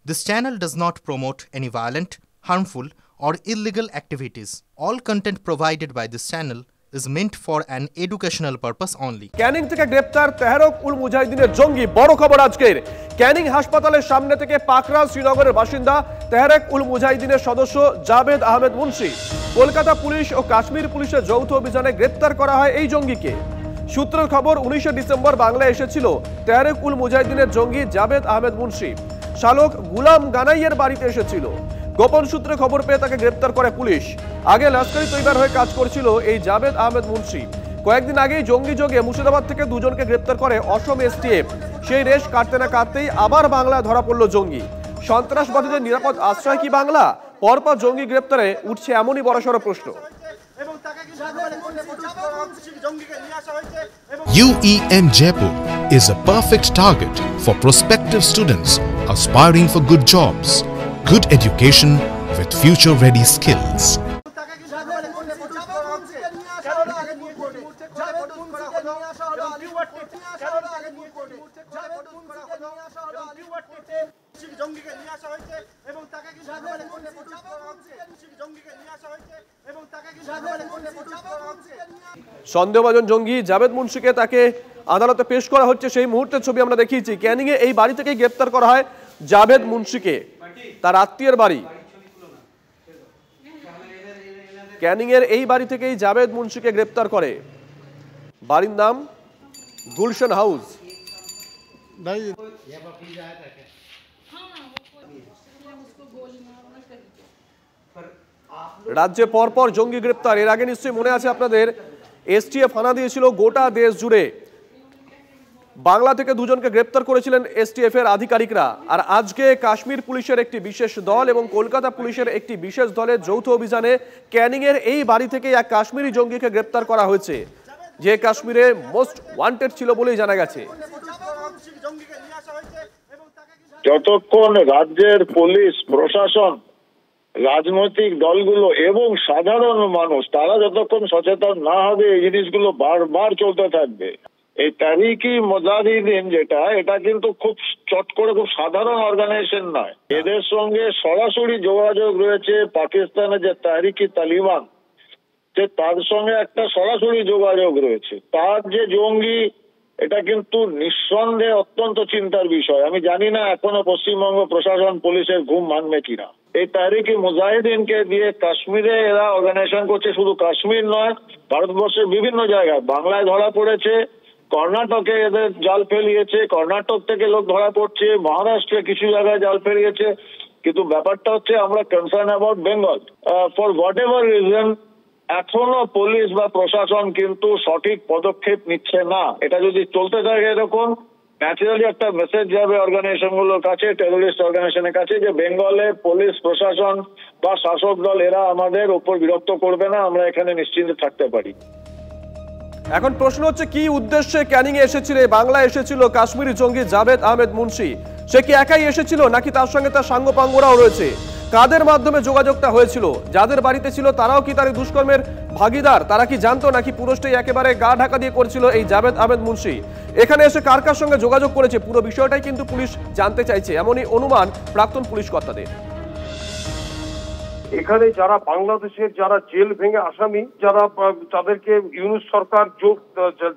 This channel does not promote any violent, harmful, or illegal activities. All content provided by this channel is meant for an educational purpose only. Canning থেকে গ্রেপ্তার তেহরক উল মুজাহিদিনের জঙ্গি। বড় খবর আজকের, ক্যানিং হাসপাতালের সামনে থেকে পাকরা শ্রীনগরের বাসিন্দা তেহরক উল মুজাহিদিনের সদস্য জাবেদ আহমেদ মুন্সি। কলকাতা পুলিশ ও কাশ্মীর পুলিশের যৌথ অভিযানে গ্রেপ্তার করা হয় এই জঙ্গিকে। সূত্রের খবর, 19 ডিসেম্বর বাংলায় এসেছিল তেহরক উল মুজাহিদিনের জঙ্গি জাবেদ আহমেদ মুন্সি। শালক গুলাম গানাইয়ের বাড়িতে এসেছিল। গোপন সূত্রে খবর পেয়ে তাকে গ্রেপ্তার করে পুলিশ। আগে লস্করি তৈবার হয়ে কাজ করছিল এই জাবেদ আহমেদ মুন্সি। কয়েকদিন আগেই জঙ্গি যোগে মুর্শিদাবাদ থেকে দুজনকে গ্রেপ্তার করে অসম এসটিএফ। সেই রেশ কাটতে না কাটতেই আবার বাংলায় ধরা পড়ল জঙ্গি। সন্ত্রাসবাদীদের নিরাপদ আশ্রয় কি বাংলা? পরপর জঙ্গি গ্রেপ্তারে উঠছে এমনই বড়সড় প্রশ্ন। UEM Jaipur is a perfect target for prospective students aspiring for good jobs, good education with future-ready skills. সন্দেহভাজন জঙ্গি জাবেদ মুন্সিকে তাকে আদালতে পেশ করা হচ্ছে, সেই মুহূর্তের ছবি আমরা দেখিয়েছি। ক্যানিং এ এই বাড়ি থেকে গ্রেপ্তার করা হয় জাবেদ মুন্সিকে, তার আত্মীয়ের বাড়ি। ক্যানিং এর এই বাড়ি থেকেই জাবেদ মুন্সিকে গ্রেপ্তার করে। বাড়ির নাম গুলশন হাউস। রাজ্যে পরপর জঙ্গি গ্রেপ্তার। এর আগে নিশ্চয়ই মনে আছে আপনাদের, এসটিএফ হানা দিয়েছিল গোটা দেশ জুড়ে। বাংলা থেকে দুজনকে গ্রেপ্তার করেছিলেন এসটিএফ এর আধিকারিকরা। আর আজকে কাশ্মীর পুলিশের একটি বিশেষ দল এবং কলকাতা পুলিশের একটি বিশেষ দলের যৌথ অভিযানে ক্যানিং এর এই বাড়ি থেকে এক কাশ্মীরি জঙ্গিকে গ্রেপ্তার করা হয়েছে, যে কাশ্মীরে মোস্ট ওয়ান্টেড ছিল বলেই জানা গেছে। যতক্ষণ রাজ্যের পুলিশ প্রশাসন, রাজনৈতিক দলগুলো এবং সাধারণ মানুষ তারা যতক্ষণ সচেতন না হবে, এই জিনিসগুলো বারবার চলতে থাকবে। এই তাহরিকি মুজাহিদিন যেটা, এটা কিন্তু খুব চট করে খুব সাধারণ অর্গানাইজেশন নয়। এদের সঙ্গে সরাসরি যোগাযোগ রয়েছে পাকিস্তানের যে তাহরিকি তালিবান, যে তার সঙ্গে একটা সরাসরি যোগাযোগ রয়েছে। তার যে জঙ্গি, এটা কিন্তু নিঃসন্দেহে অত্যন্ত চিন্তার বিষয়। আমি জানি না এখনো পশ্চিমবঙ্গ প্রশাসন পুলিশের ঘুম ভাঙবে কিনা। এই তাহরিকি মুজাহিদিনকে দিয়ে কাশ্মীরে এরা অর্গানাইজেশন করছে। শুধু কাশ্মীর নয়, ভারতবর্ষের বিভিন্ন জায়গায়। বাংলায় ধরা পড়েছে, কর্ণাটকে এদের জাল ফেলিয়েছে, কর্ণাটক থেকে লোক ধরা পড়ছে, মহারাষ্ট্রে কিছু জায়গায় জাল ফেলিয়েছে। কিন্তু ব্যাপারটা হচ্ছে, আমরা concern about Bengal. For what ever reason এখনো পুলিশ বা প্রশাসন কিন্তু সঠিক পদক্ষেপ নিচ্ছে না। এটা যদি চলতে থাকে এরকম, ন্যাচারালি একটা মেসেজ যাবে অর্গানাইজেশন গুলোর কাছে, টেরোরিস্ট অর্গানাইজেশনের কাছে, যে বেঙ্গলে পুলিশ প্রশাসন বা শাসক দল এরা আমাদের উপর বিরক্ত করবে না, আমরা এখানে নিশ্চিন্তে থাকতে পারি। এখন প্রশ্ন হচ্ছে, কি উদ্দেশ্যে ক্যানিং এ এসেছিল, বাংলায় এসেছিল কাশ্মীরি জঙ্গি জাবেদ আহমেদ মুন্সি? সে কি একাই এসেছিল নাকি তার সঙ্গে তার সাঙ্গপাঙ্গরাও রয়েছে? কাদের মাধ্যমে যোগাযোগটা হয়েছিল? যাদের বাড়িতে ছিল তারাও কি তার দুষ্কর্মের ভাগিদার? তারা কি জানতো নাকি পুরোটাই একেবারে গা ঢাকা দিয়ে করছিল এই জাবেদ আহমেদ মুন্সি? এখানে এসে কার কার সঙ্গে যোগাযোগ করেছে, পুরো বিষয়টাই কিন্তু পুলিশ জানতে চাইছে, এমনই অনুমান প্রাক্তন পুলিশ কর্তাদের। এখানে যারা বাংলাদেশের যারা জেল ভেঙে আসামি, যারা তাদেরকে ইউনূস সরকার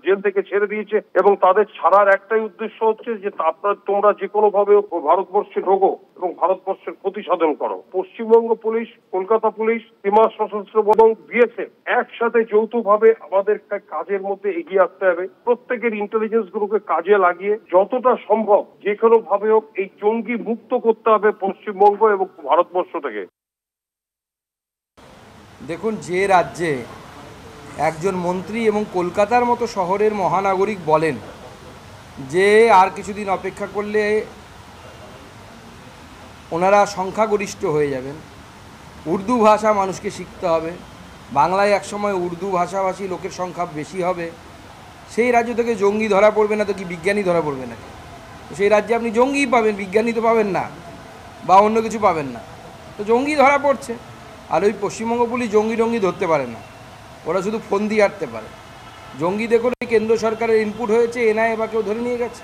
জেল থেকে ছেড়ে দিয়েছে এবং তাদের ছাড়ার একটাই উদ্দেশ্য হচ্ছে যে তোমরা যে কোনো ভাবে ভারতবর্ষে ঢোকো এবং ভারতবর্ষের ক্ষতি সাধন করো। পশ্চিমবঙ্গ পুলিশ, কলকাতা পুলিশ, সীমা সশস্ত্র এবং বিএসএফ একসাথে যৌথভাবে আমাদের কাজের মধ্যে এগিয়ে আসতে হবে। প্রত্যেকের ইন্টেলিজেন্স গুলোকে কাজে লাগিয়ে যতটা সম্ভব যে কোনো ভাবে হোক এই জঙ্গি মুক্ত করতে হবে পশ্চিমবঙ্গ এবং ভারতবর্ষ থেকে। দেখুন, যে রাজ্যে একজন মন্ত্রী এবং কলকাতার মতো শহরের মহানাগরিক বলেন যে আর কিছুদিন অপেক্ষা করলে ওনারা সংখ্যাগরিষ্ঠ হয়ে যাবেন, উর্দু ভাষা মানুষকে শিখতে হবে, বাংলায় একসময় উর্দু ভাষাভাষী লোকের সংখ্যা বেশি হবে, সেই রাজ্য থেকে জঙ্গি ধরা পড়বে না তো কি বিজ্ঞানী ধরা পড়বে না? সেই রাজ্যে আপনি জঙ্গিই পাবেন, বিজ্ঞানী তো পাবেন না বা অন্য কিছু পাবেন না। তো জঙ্গি ধরা পড়ছে। আর ওই পশ্চিমবঙ্গ পুলিশ জঙ্গি ধরতে পারে না, ওরা শুধু ফন্দি আটতে পারে। জঙ্গিদের করে কেন্দ্র সরকারের ইনপুট হয়েছে, এনআইএ বা কেউ ধরে নিয়ে গেছে।